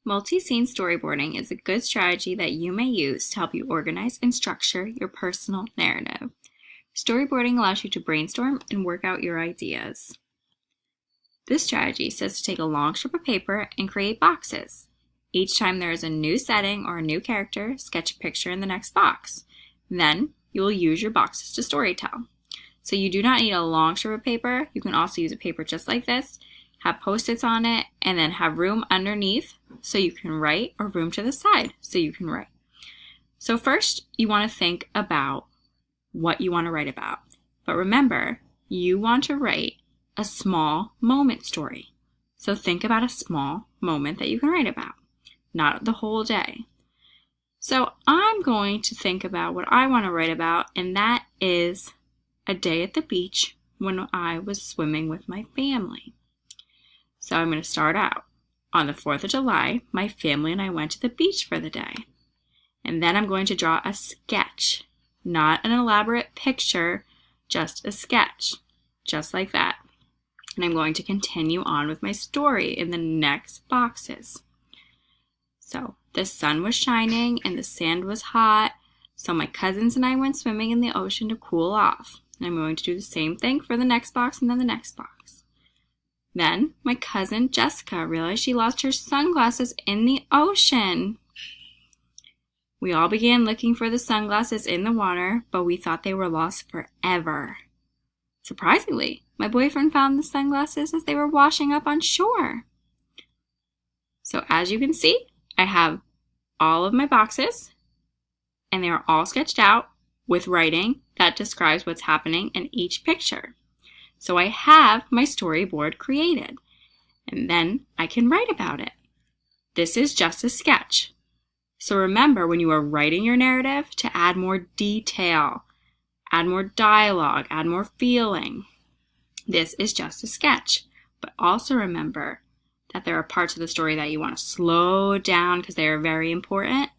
Multi-scene storyboarding is a good strategy that you may use to help you organize and structure your personal narrative. Storyboarding allows you to brainstorm and work out your ideas. This strategy says to take a long strip of paper and create boxes. Each time there is a new setting or a new character, sketch a picture in the next box. Then you will use your boxes to storytell. So you do not need a long strip of paper. You can also use a paper just like this, have post-its on it, and then have room underneath so you can write, or room to the side so you can write. So first, you want to think about what you want to write about. But remember, you want to write a small moment story. So think about a small moment that you can write about, not the whole day. So I'm going to think about what I want to write about, and that is a day at the beach when I was swimming with my family. So I'm going to start out. On the 4th of July, my family and I went to the beach for the day. And then I'm going to draw a sketch, not an elaborate picture, just a sketch, just like that. And I'm going to continue on with my story in the next boxes. So the sun was shining and the sand was hot, so my cousins and I went swimming in the ocean to cool off. And I'm going to do the same thing for the next box and then the next box. Then my cousin Jessica realized she lost her sunglasses in the ocean. We all began looking for the sunglasses in the water, but we thought they were lost forever. Surprisingly, my boyfriend found the sunglasses as they were washing up on shore. So as you can see, I have all of my boxes, and they are all sketched out with writing that describes what's happening in each picture. So I have my storyboard created, and then I can write about it. This is just a sketch. So remember, when you are writing your narrative, to add more detail, add more dialogue, add more feeling. This is just a sketch. But also remember that there are parts of the story that you want to slow down because they are very important,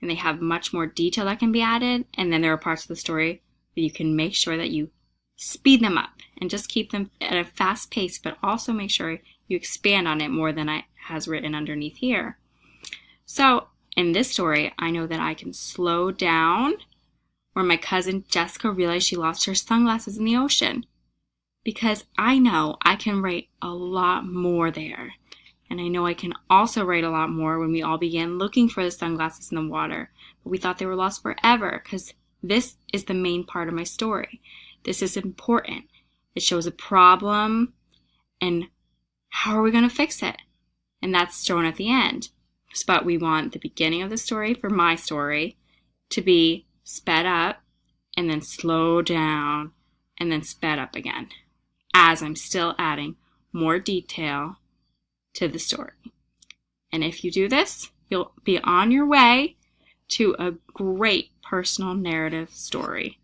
and they have much more detail that can be added. And then there are parts of the story that you can make sure that you speed them up and just keep them at a fast pace, but also make sure you expand on it more than I has written underneath here. So in this story, I know that I can slow down where my cousin Jessica realized she lost her sunglasses in the ocean, because I know I can write a lot more there. And I know I can also write a lot more when we all began looking for the sunglasses in the water, but we thought they were lost forever, because this is the main part of my story. This is important. It shows a problem and how are we going to fix it? And that's shown at the end. But we want the beginning of the story, for my story, to be sped up and then slow down and then sped up again, as I'm still adding more detail to the story. And if you do this, you'll be on your way to a great personal narrative story.